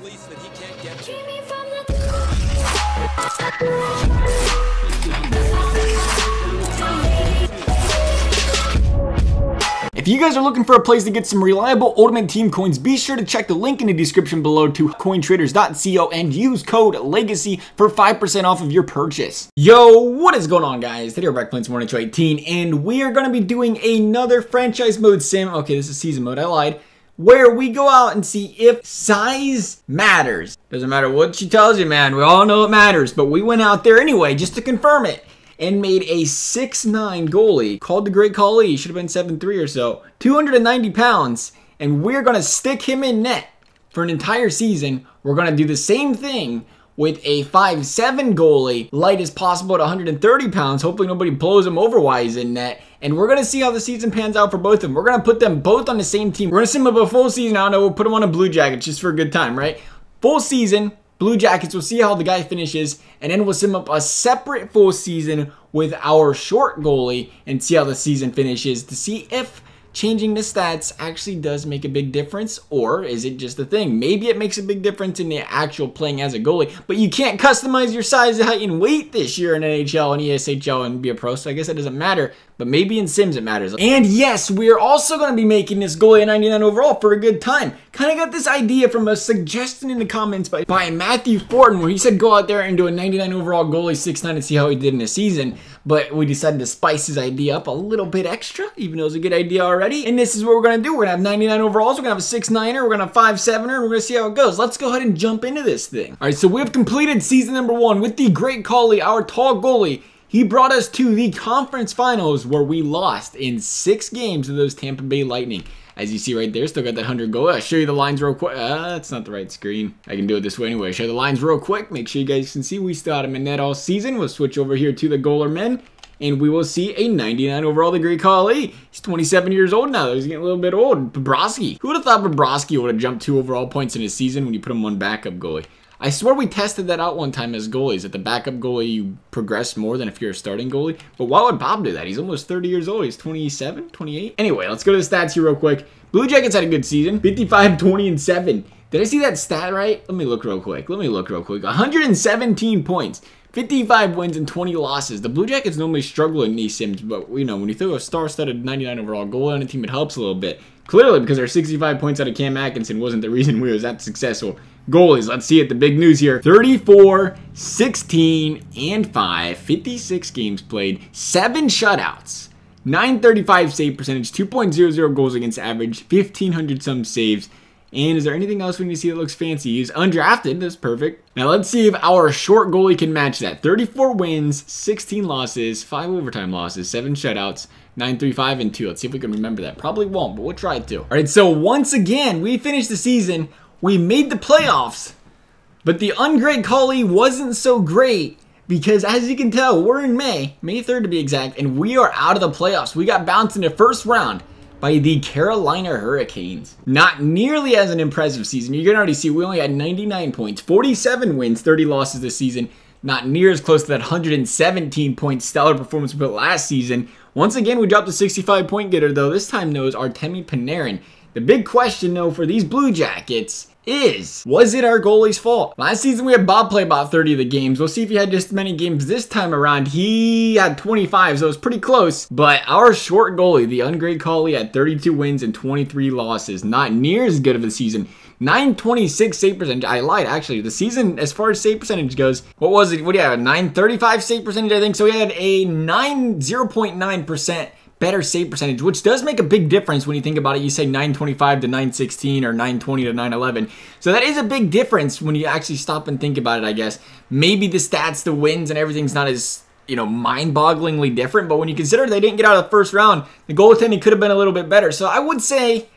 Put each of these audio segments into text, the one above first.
release that he can't get to. If you guys are looking for a place to get some reliable Ultimate Team coins, be sure to check the link in the description below to cointraders.co and use code LEGACY for 5% off of your purchase. Yo, what is going on, guys? Today we're back playing some more NHL 18, and we are going to be doing another franchise mode sim. Okay, this is season mode, I lied. Where we go out and see if size matters. Doesn't matter what she tells you, man. We all know it matters, but we went out there anyway just to confirm it. And made a 6'9" goalie called the Great Goalie. Should have been 7'3" or so. 290 pounds. And we're going to stick him in net for an entire season. We're going to do the same thing with a 5'7" goalie. Light as possible at 130 pounds. Hopefully nobody blows him over while he's in net. And we're going to see how the season pans out for both of them. We're going to put them both on the same team. We're going to sim up a full season. I don't know. We'll put them on a Blue Jackets just for a good time, right? Full season. Blue Jackets, we'll see how the guy finishes, and then we'll sim up a separate full season with our short goalie and see how the season finishes to see if changing the stats actually does make a big difference, or is it just a thing? Maybe it makes a big difference in the actual playing as a goalie, but you can't customize your size, height, and weight this year in NHL and ESHL and be a pro, so I guess it doesn't matter, but maybe in Sims it matters. And yes, we are also going to be making this goalie a 99 overall for a good time. Kind of got this idea from a suggestion in the comments by Matthew Fortin, where he said go out there and do a 99 overall goalie 6'9" and see how he did in the season, but we decided to spice his idea up a little bit extra, even though it was a good idea already. And this is what we're going to do. We're going to have 99 overalls, we're going to have a 6'9"er, we're going to have 5'7"er, and we're going to see how it goes. Let's go ahead and jump into this thing. All right, so we have completed season number 1 with the Great Goalie, our tall goalie. He brought us to the conference finals where we lost in 6 games to those Tampa Bay Lightning. As you see right there, still got that 100 goal. I'll show you the lines real quick. That's not the right screen. I can do it this way anyway. I'll show you the lines real quick. Make sure you guys can see we still had him in net all season. We'll switch over here to the goaler men, and we will see a 99 overall, the Great Goalie. He's 27 years old now. He's getting a little bit old. Bobrovsky. Who would have thought Bobrovsky would have jumped 2 overall points in his season when you put him on backup goalie? I swear we tested that out one time as goalies. At the backup goalie, you progress more than if you're a starting goalie. But why would Bob do that? He's almost 30 years old. He's 27, 28. Anyway, let's go to the stats here real quick. Blue Jackets had a good season. 55, 20, and 7. Did I see that stat right? Let me look real quick. 117 points. 55 wins and 20 losses. The Blue Jackets normally struggle in these sims, but you know, when you throw a star-studded 99 overall goalie on a team, it helps a little bit. Clearly, because our 65 points out of Cam Atkinson wasn't the reason we was that successful. Goalies, let's see it. The big news here. 34, 16, and 5. 56 games played. 7 shutouts. 935 save percentage. 2.00 goals against average. 1,500 some saves. And is there anything else we need to see that looks fancy? He's undrafted. That's perfect. Now let's see if our short goalie can match that. 34 wins, 16 losses, 5 overtime losses, 7 shutouts, 935 and 2. Let's see if we can remember that. Probably won't, but we'll try to. All right, so once again, we finished the season. We made the playoffs, but the ungreat goalie wasn't so great because, as you can tell, we're in May 3rd to be exact, and we are out of the playoffs. We got bounced in the first round by the Carolina Hurricanes. Not nearly as an impressive season. You can already see we only had 99 points, 47 wins, 30 losses this season. Not near as close to that 117 point stellar performance we put last season. Once again, we dropped a 65 point getter, though. This time, though, is Artemi Panarin. The big question, though, for these Blue Jackets is, was it our goalie's fault? Last season, we had Bob play about 30 of the games. We'll see if he had just as many games this time around. He had 25, so it was pretty close. But our short goalie, the ungreat goalie, had 32 wins and 23 losses. Not near as good of a season. 926 save percentage. I lied, actually. The season, as far as save percentage goes, what was it? What do you have? A 935 save percentage, I think. So we had a 0.9% better save percentage, which does make a big difference when you think about it. You say 925 to 916 or 920 to 911. So that is a big difference when you actually stop and think about it, I guess. Maybe the stats, the wins, and everything's not as, you know, mind-bogglingly different, but when you consider they didn't get out of the first round, the goaltending could have been a little bit better. So I would say,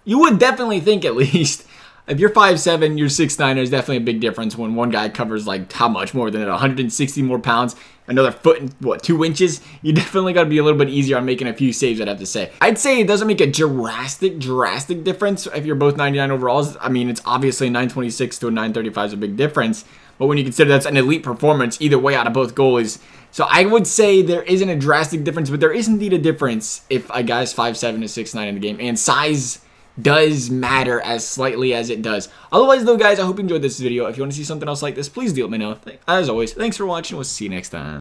you would definitely think at least, if you're 5'7", you're 6'9", there's definitely a big difference when one guy covers like how much more than 160 more pounds, another foot and what, 2 inches. You definitely got to be a little bit easier on making a few saves, I'd have to say. I'd say it doesn't make a drastic difference if you're both 99 overalls. I mean, it's obviously 926 to a 935 is a big difference, but when you consider that's an elite performance either way out of both goalies. So I would say there isn't a drastic difference, but there is indeed a difference if a guy's 5'7" to 6'9" in the game, and size does matter as slightly as it does. Otherwise though, guys, I hope you enjoyed this video. If you want to see something else like this, please do let me know. As always, thanks for watching. We'll see you next time.